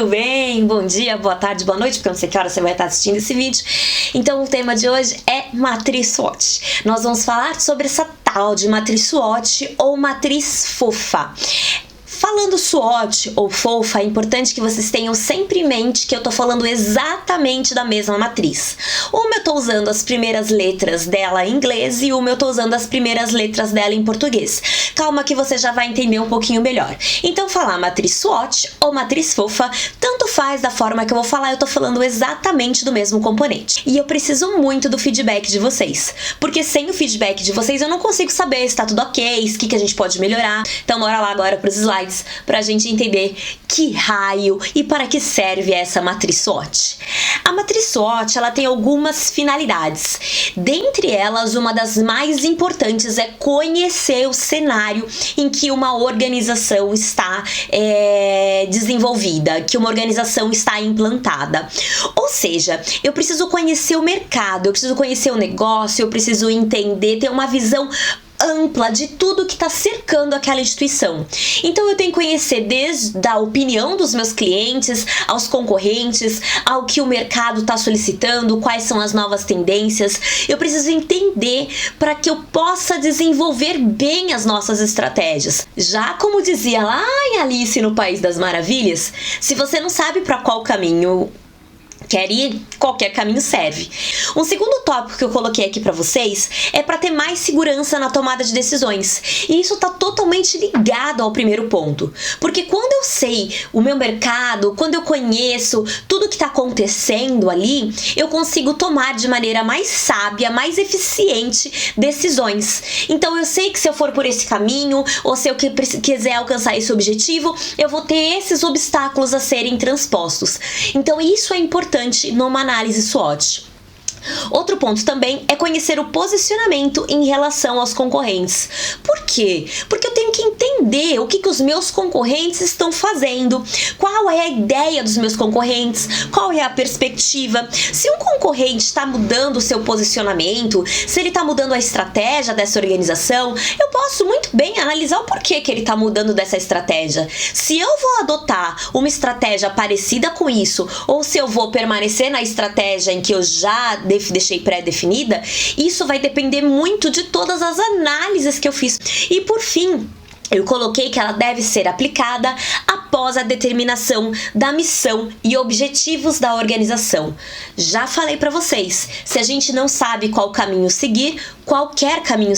tudo bem? Bom dia, boa tarde, boa noite, porque eu não sei que hora você vai estar assistindo esse vídeo. Então o tema de hoje é matriz SWOT. Nós vamos falar sobre essa tal de matriz SWOT ou matriz fofa. Falando SWOT ou fofa, é importante que vocês tenham sempre em mente que eu tô falando exatamente da mesma matriz. Uma eu tô usando as primeiras letras dela em inglês e uma eu tô usando as primeiras letras dela em português. Calma que você já vai entender um pouquinho melhor. Então falar matriz SWOT ou matriz fofa, tanto faz da forma que eu vou falar, eu tô falando exatamente do mesmo componente. E eu preciso muito do feedback de vocês, porque sem o feedback de vocês eu não consigo saber se tá tudo ok, o que a gente pode melhorar. Então bora lá agora pros slides para a gente entender que raio e para que serve essa matriz SWOT. A matriz SWOT ela tem algumas finalidades. Dentre elas, uma das mais importantes é conhecer o cenário em que uma organização está desenvolvida, que uma organização está implantada. Ou seja, eu preciso conhecer o mercado, eu preciso conhecer o negócio, eu preciso entender, ter uma visão ampla de tudo que está cercando aquela instituição. Então eu tenho que conhecer desde a opinião dos meus clientes, aos concorrentes, ao que o mercado está solicitando, quais são as novas tendências. Eu preciso entender para que eu possa desenvolver bem as nossas estratégias. Já como dizia lá em Alice no País das Maravilhas, se você não sabe para qual caminho quer ir, qualquer caminho serve. Um segundo tópico que eu coloquei aqui para vocês é para ter mais segurança na tomada de decisões. E isso está totalmente ligado ao primeiro ponto. Porque quando eu sei o meu mercado, quando eu conheço tudo que está acontecendo ali, eu consigo tomar de maneira mais sábia, mais eficiente decisões. Então eu sei que se eu for por esse caminho, ou se eu quiser alcançar esse objetivo, eu vou ter esses obstáculos a serem transpostos. Então isso é importante numa análise SWOT. Outro ponto também é conhecer o posicionamento em relação aos concorrentes. Por quê? Porque eu tenho que entender o que os meus concorrentes estão fazendo, qual é a ideia dos meus concorrentes, qual é a perspectiva. Se um concorrente está mudando o seu posicionamento, se ele está mudando a estratégia dessa organização, eu posso muito bem analisar o porquê que ele está mudando dessa estratégia. Se eu vou adotar uma estratégia parecida com isso, ou se eu vou permanecer na estratégia em que eu já deixei pré-definida, isso vai depender muito de todas as análises que eu fiz. E por fim, eu coloquei que ela deve ser aplicada após a determinação da missão e objetivos da organização. Já falei para vocês, se a gente não sabe qual caminho seguir, qualquer caminho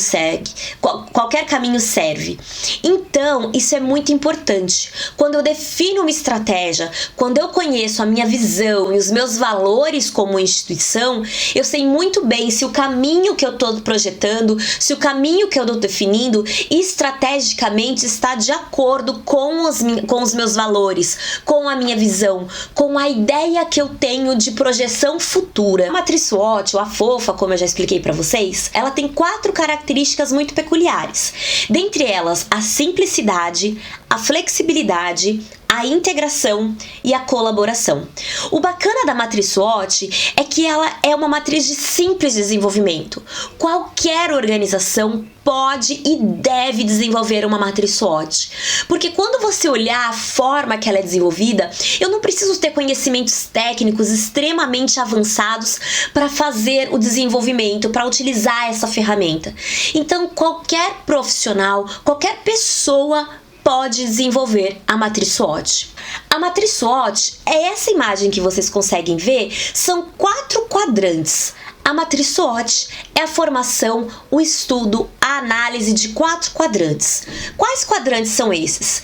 serve. Então, isso é muito importante. Quando eu defino uma estratégia, quando eu conheço a minha visão e os meus valores como instituição, eu sei muito bem se o caminho que eu estou projetando, se o caminho que eu estou definindo, estrategicamente está de acordo com os meus valores, com a minha visão, com a ideia que eu tenho de projeção futura. A matriz SWOT, ou a fofa, como eu já expliquei para vocês, ela tem 4 características muito peculiares. Dentre elas, a simplicidade, a flexibilidade, a integração e a colaboração. O bacana da matriz SWOT é que ela é uma matriz de simples desenvolvimento. Qualquer organização pode e deve desenvolver uma matriz SWOT. Porque quando você olhar a forma que ela é desenvolvida, eu não preciso ter conhecimentos técnicos extremamente avançados para fazer o desenvolvimento, para utilizar essa ferramenta. Então, qualquer profissional, qualquer pessoa pode desenvolver a matriz SWOT. A matriz SWOT é essa imagem que vocês conseguem ver, são 4 quadrantes. A matriz SWOT é a formação, o estudo, a análise de 4 quadrantes. Quais quadrantes são esses?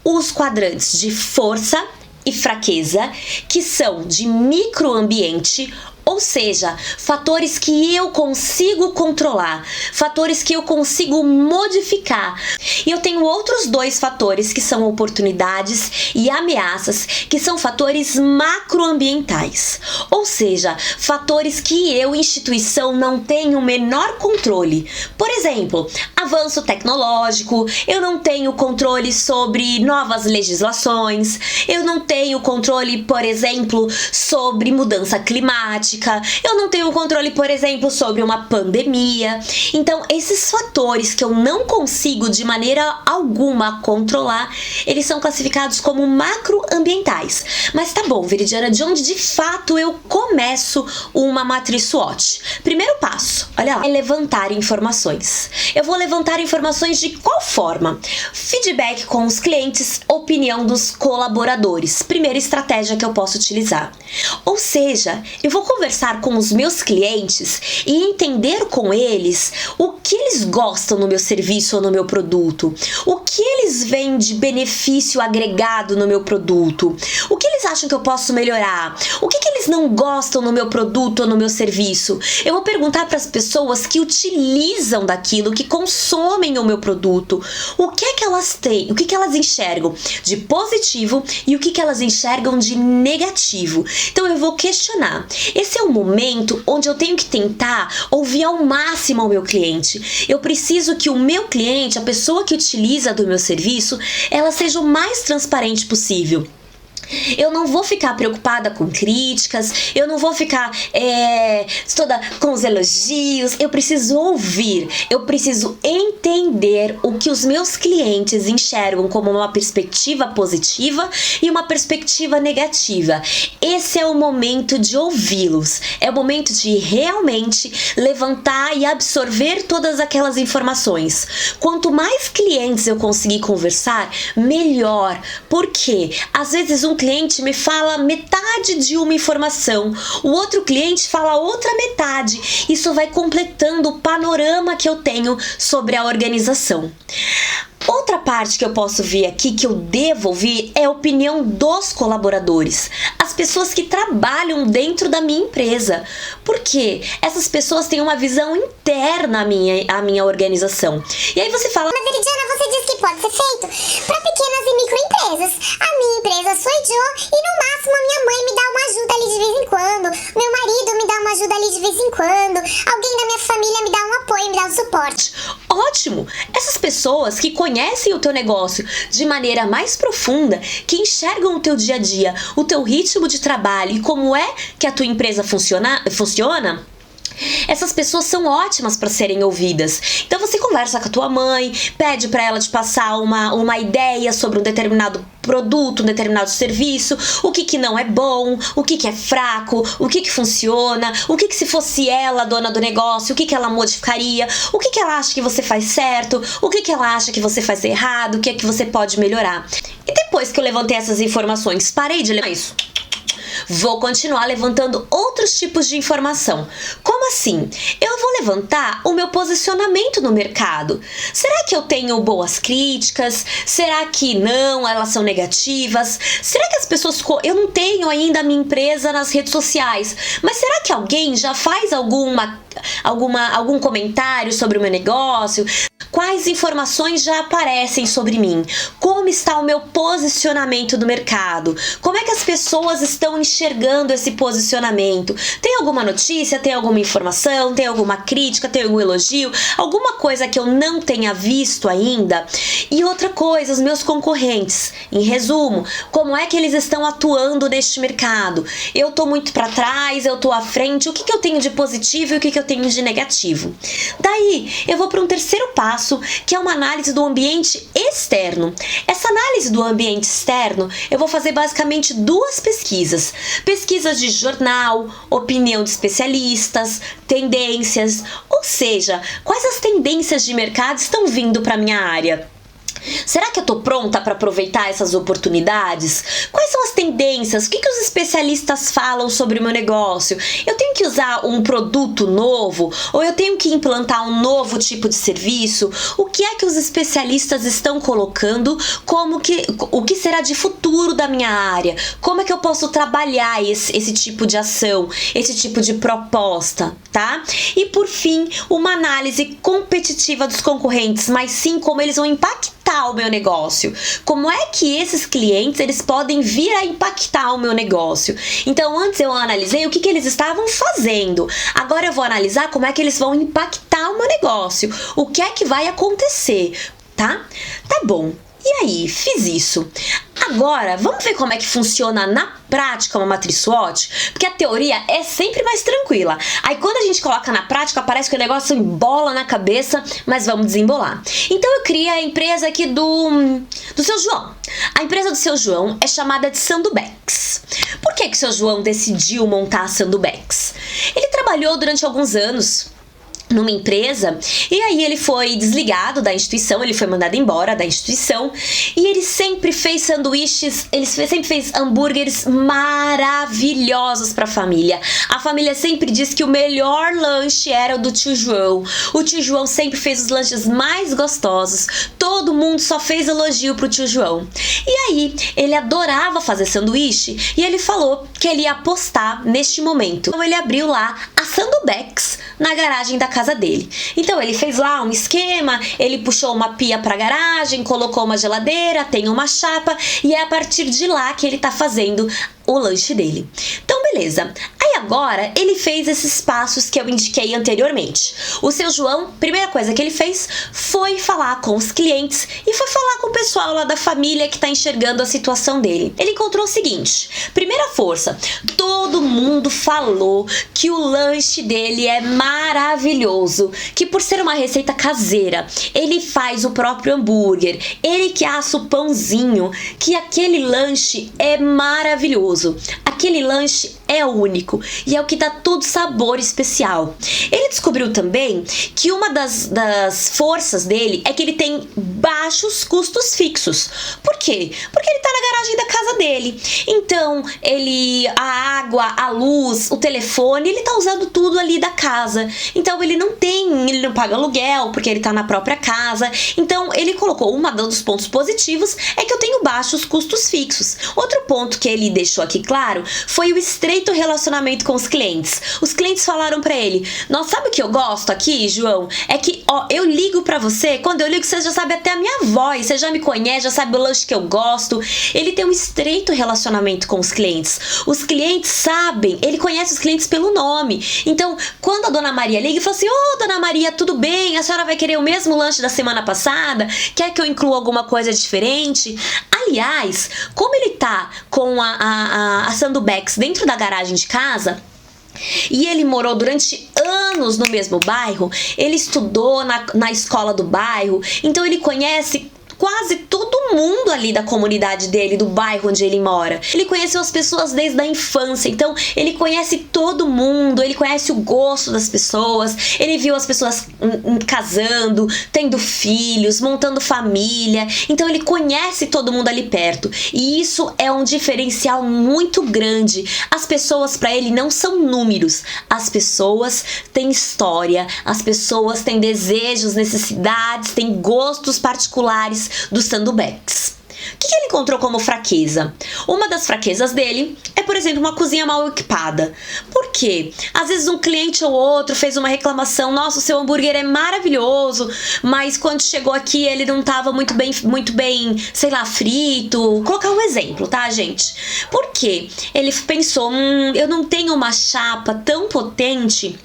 Os quadrantes de força e fraqueza, que são de microambiente, ou seja, fatores que eu consigo controlar, fatores que eu consigo modificar. E eu tenho outros 2 fatores que são oportunidades e ameaças, que são fatores macroambientais. Ou seja, fatores que eu, instituição, não tenho o menor controle. Por exemplo, avanço tecnológico, eu não tenho controle sobre novas legislações, eu não tenho controle, por exemplo, sobre mudança climática, eu não tenho controle, por exemplo, sobre uma pandemia. Então, esses fatores que eu não consigo de maneira alguma controlar, eles são classificados como macroambientais. Mas tá bom, Veridiana, de onde de fato eu começo uma matriz SWOT? Primeiro passo, olha lá, é levantar informações. Eu vou levantar informações de qual forma? Feedback com os clientes, opinião dos colaboradores. Primeira estratégia que eu posso utilizar. Ou seja, eu vou conversar com os meus clientes e entender com eles o que eles gostam no meu serviço ou no meu produto, o que eles veem de benefício agregado no meu produto, o que eles acham que eu posso melhorar, o que eles não gostam no meu produto ou no meu serviço. Eu vou perguntar para as pessoas que utilizam daquilo, que consomem o meu produto, o que é que elas têm, o que elas enxergam de positivo e o que elas enxergam de negativo. Então eu vou questionar. Esse é o momento onde eu tenho que tentar ouvir ao máximo o meu cliente. Eu preciso que o meu cliente, a pessoa que utiliza do meu serviço, ela seja o mais transparente possível. Eu não vou ficar preocupada com críticas, eu não vou ficar toda com os elogios. Eu preciso ouvir, eu preciso entender o que os meus clientes enxergam como uma perspectiva positiva e uma perspectiva negativa. Esse é o momento de ouvi-los, é o momento de realmente levantar e absorver todas aquelas informações. Quanto mais clientes eu conseguir conversar, melhor, porque às vezes um cliente me fala metade de uma informação, o outro cliente fala outra metade. Isso vai completando o panorama que eu tenho sobre a organização. Outra parte que eu posso ver aqui, que eu devo ouvir, é a opinião dos colaboradores, as pessoas que trabalham dentro da minha empresa. Por quê? Essas pessoas têm uma visão interna à minha organização. E aí você fala: mas Veridiana, você disse que pode ser feito para pequenas e microempresas. A minha empresa sou eu e no máximo a minha mãe me dá uma ajuda ali de vez em quando, meu marido me dá uma ajuda ali de vez em quando, alguém da minha família me dá um apoio, me dá um suporte. Ótimo! Essas pessoas que conhecem o teu negócio de maneira mais profunda, que enxergam o teu dia a dia, o teu ritmo de trabalho e como é que a tua empresa funciona, essas pessoas são ótimas para serem ouvidas. Então você conversa com a tua mãe, pede para ela te passar uma ideia sobre um determinado produto, um determinado serviço, o que não é bom, o que é fraco, o que funciona, o que se fosse ela, dona do negócio, o que ela modificaria, o que ela acha que você faz certo, o que ela acha que você faz errado, o que é que você pode melhorar. E depois que eu levantei essas informações, parei de levar isso. Vou continuar levantando outros tipos de informação. Como assim? Eu vou levantar o meu posicionamento no mercado. Será que eu tenho boas críticas? Será que não? Elas são negativas? Será que as pessoas... Eu não tenho ainda a minha empresa nas redes sociais, mas será que alguém já faz algum comentário sobre o meu negócio? Quais informações já aparecem sobre mim? Como está o meu posicionamento no mercado? Como é que as pessoas estão enxergando esse posicionamento? Tem alguma notícia? Tem alguma informação? Tem alguma crítica? Tem algum elogio? Alguma coisa que eu não tenha visto ainda? E outra coisa, os meus concorrentes. Em resumo, como é que eles estão atuando neste mercado? Eu tô muito para trás, eu tô à frente. O que eu tenho de positivo e o que eu tenho de negativo? Daí, eu vou para um terceiro passo, que é uma análise do ambiente externo. Essa análise do ambiente externo, eu vou fazer basicamente duas pesquisas. Pesquisas de jornal, opinião de especialistas, tendências, ou seja, quais as tendências de mercado estão vindo para minha área. Será que eu tô pronta para aproveitar essas oportunidades? Quais são as tendências? O que os especialistas falam sobre o meu negócio? Eu tenho que usar um produto novo? Ou eu tenho que implantar um novo tipo de serviço? O que é que os especialistas estão colocando? O que será de futuro da minha área? Como é que eu posso trabalhar esse tipo de ação, esse tipo de proposta, tá? E por fim, uma análise competitiva dos concorrentes, mas sim como eles vão impactar o meu negócio. Como é que esses clientes eles podem vir a impactar o meu negócio? Então antes eu analisei o que eles estavam fazendo. Agora eu vou analisar como é que eles vão impactar o meu negócio. O que é que vai acontecer, tá? Tá bom. E aí, fiz isso. Agora, vamos ver como é que funciona na prática uma matriz SWOT? Porque a teoria é sempre mais tranquila. Aí quando a gente coloca na prática, parece que o negócio embola na cabeça, mas vamos desembolar. Então eu criei a empresa aqui do seu João. A empresa do seu João é chamada de Sandubex. Por que o seu João decidiu montar a Sandubex? Ele trabalhou durante alguns anos numa empresa, e aí ele foi desligado da instituição, ele foi mandado embora da instituição, e ele sempre fez sanduíches, ele sempre fez hambúrgueres maravilhosos para a família. A família sempre diz que o melhor lanche era o do tio João. O tio João sempre fez os lanches mais gostosos, todo mundo só fez elogio pro tio João. E aí, ele adorava fazer sanduíche, e ele falou que ele ia apostar neste momento. Então ele abriu lá a Sandubex na garagem da casa dele. Então ele fez lá um esquema, ele puxou uma pia pra garagem, colocou uma geladeira, tem uma chapa, e é a partir de lá que ele tá fazendo o lanche dele. Então beleza. Aí agora ele fez esses passos que eu indiquei anteriormente. O seu João, primeira coisa que ele fez foi falar com os clientes e foi falar com o pessoal lá da família que tá enxergando a situação dele. Ele encontrou o seguinte: primeira força, todo mundo falou que o lanche dele é maravilhoso, que por ser uma receita caseira, ele faz o próprio hambúrguer, ele que assa o pãozinho, que aquele lanche é maravilhoso. Aquele lanche é único e é o que dá todo sabor especial. Ele descobriu também que uma das forças dele é que ele tem baixos custos fixos. Por quê? Porque ele tá na garagem da casa dele. Então, a água, a luz, o telefone, ele tá usando tudo ali da casa. Então, ele não paga aluguel porque ele tá na própria casa. Então, ele colocou dos pontos positivos é que eu tenho baixos custos fixos. Outro ponto que ele deixou aqui claro foi o estreito relacionamento com os clientes. Os clientes falaram pra ele: "Nossa, sabe o que eu gosto aqui, João? É que, eu ligo pra você, quando eu ligo você já sabe até a minha voz, você já me conhece, já sabe o lanche que eu gosto." Ele tem um estreito relacionamento com os clientes. Os clientes sabem, ele conhece os clientes pelo nome. Então, quando a Dona Maria liga e fala assim: "Ô, Dona Maria, tudo bem? A senhora vai querer o mesmo lanche da semana passada? Quer que eu inclua alguma coisa diferente?" Aliás, como ele tá com a Sandubex dentro da garagem de casa, e ele morou durante anos no mesmo bairro, ele estudou na escola do bairro, então ele conhece quase todo mundo ali da comunidade dele, do bairro onde ele mora. Ele conheceu as pessoas desde a infância, então ele conhece todo mundo, ele conhece o gosto das pessoas, ele viu as pessoas casando, tendo filhos, montando família, então ele conhece todo mundo ali perto, e isso é um diferencial muito grande. As pessoas para ele não são números, as pessoas têm história, as pessoas têm desejos, necessidades, têm gostos particulares do Sandubex. O que ele encontrou como fraqueza? Uma das fraquezas dele é, por exemplo, uma cozinha mal equipada. Por quê? Às vezes um cliente ou outro fez uma reclamação: "Nossa, o seu hambúrguer é maravilhoso, mas quando chegou aqui ele não estava muito bem, sei lá, frito." Vou colocar um exemplo, tá, gente? Por quê? Ele pensou: eu não tenho uma chapa tão potente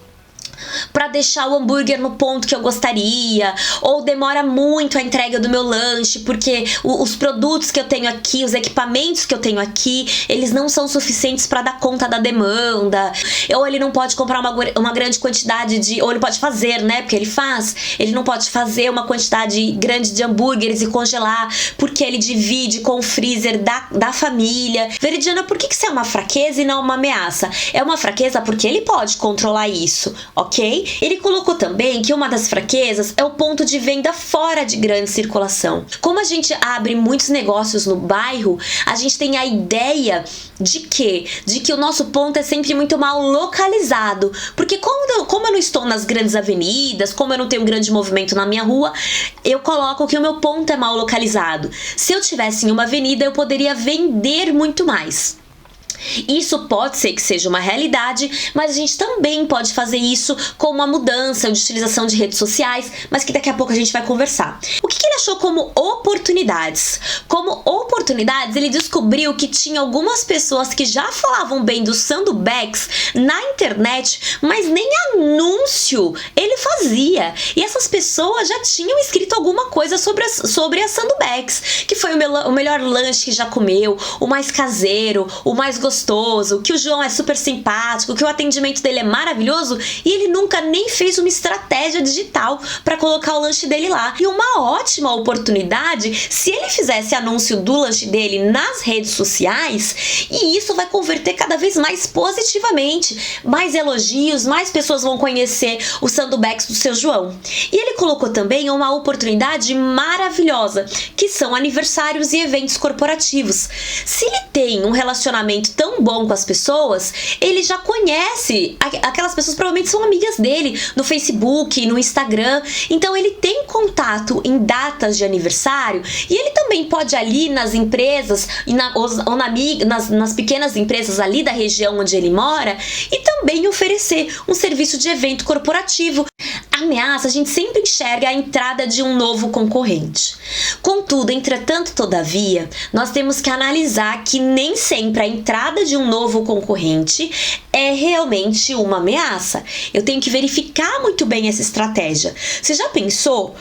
para deixar o hambúrguer no ponto que eu gostaria, ou demora muito a entrega do meu lanche porque os produtos que eu tenho aqui, os equipamentos que eu tenho aqui, eles não são suficientes para dar conta da demanda, ou ele não pode comprar uma grande quantidade ou ele pode fazer, né, porque ele não pode fazer uma quantidade grande de hambúrgueres e congelar, porque ele divide com o freezer da família. Veridiana, por que isso é uma fraqueza e não uma ameaça? É uma fraqueza porque ele pode controlar isso, ok? Ele colocou também que uma das fraquezas é o ponto de venda fora de grande circulação. Como a gente abre muitos negócios no bairro, a gente tem a ideia de que o nosso ponto é sempre muito mal localizado, porque como eu não estou nas grandes avenidas, como eu não tenho um grande movimento na minha rua, eu coloco que o meu ponto é mal localizado. Se eu tivesse em uma avenida, eu poderia vender muito mais. Isso pode ser que seja uma realidade, mas a gente também pode fazer isso com uma mudança de utilização de redes sociais, mas que daqui a pouco a gente vai conversar. O que ele achou como oportunidades? Como oportunidades, ele descobriu que tinha algumas pessoas que já falavam bem do Sandobex na internet, mas nem anúncio ele fazia. E essas pessoas já tinham escrito alguma coisa sobre a Sandobex, que foi o melhor lanche que já comeu, o mais caseiro, o mais gostoso, que o João é super simpático, que o atendimento dele é maravilhoso, e ele nunca nem fez uma estratégia digital para colocar o lanche dele lá. E uma ótima oportunidade se ele fizesse anúncio do lanche dele nas redes sociais, e isso vai converter cada vez mais positivamente, mais elogios, mais pessoas vão conhecer o Sandobex do seu João. E ele colocou também uma oportunidade maravilhosa, que são aniversários e eventos corporativos. Se ele tem um relacionamento tão bom com as pessoas, ele já conhece aquelas pessoas, provavelmente são amigas dele no Facebook, no Instagram, então ele tem contato em datas de aniversário, e ele também pode ali nas empresas nas pequenas empresas ali da região onde ele mora, e também oferecer um serviço de evento corporativo. Ameaça, a gente sempre enxerga a entrada de um novo concorrente. Contudo, entretanto, todavia, nós temos que analisar que nem sempre a entrada de um novo concorrente é realmente uma ameaça. Eu tenho que verificar muito bem essa estratégia. Você já pensou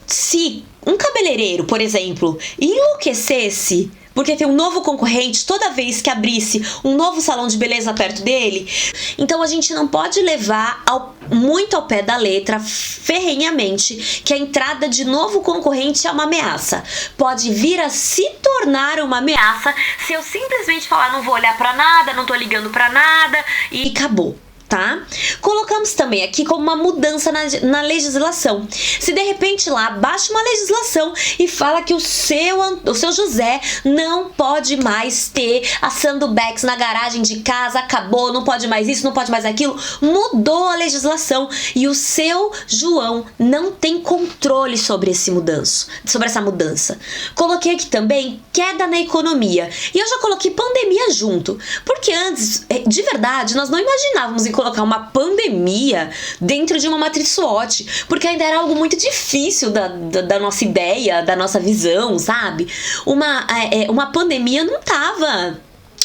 se um cabeleireiro, por exemplo, enlouquecesse porque tem um novo concorrente toda vez que abrisse um novo salão de beleza perto dele? Então a gente não pode levar muito ao pé da letra, ferrenhamente, que a entrada de novo concorrente é uma ameaça. Pode vir a se tornar uma ameaça se eu simplesmente falar não vou olhar pra nada, não tô ligando pra nada e acabou. Tá? Colocamos também aqui como uma mudança na legislação. Se de repente lá baixa uma legislação e fala que o seu José não pode mais ter a Sandobex na garagem de casa, acabou, não pode mais isso, não pode mais aquilo, mudou a legislação e o seu João não tem controle sobre essa mudança. Coloquei aqui também queda na economia, e eu já coloquei pandemia junto, porque antes, de verdade, nós não imaginávamos em colocar uma pandemia dentro de uma matriz SWOT, porque ainda era algo muito difícil da nossa ideia, da nossa visão, sabe? Uma pandemia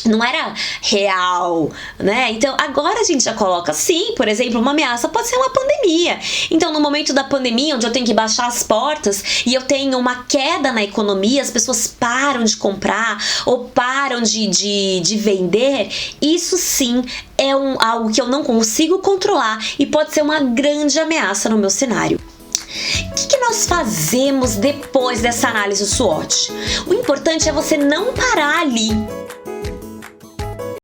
não era real, né? Então agora a gente já coloca sim, por exemplo, uma ameaça pode ser uma pandemia. Então no momento da pandemia, onde eu tenho que baixar as portas e eu tenho uma queda na economia, as pessoas param de comprar ou param de vender, isso sim é algo que eu não consigo controlar e pode ser uma grande ameaça no meu cenário. O que nós fazemos depois dessa análise SWOT? O importante é você não parar ali.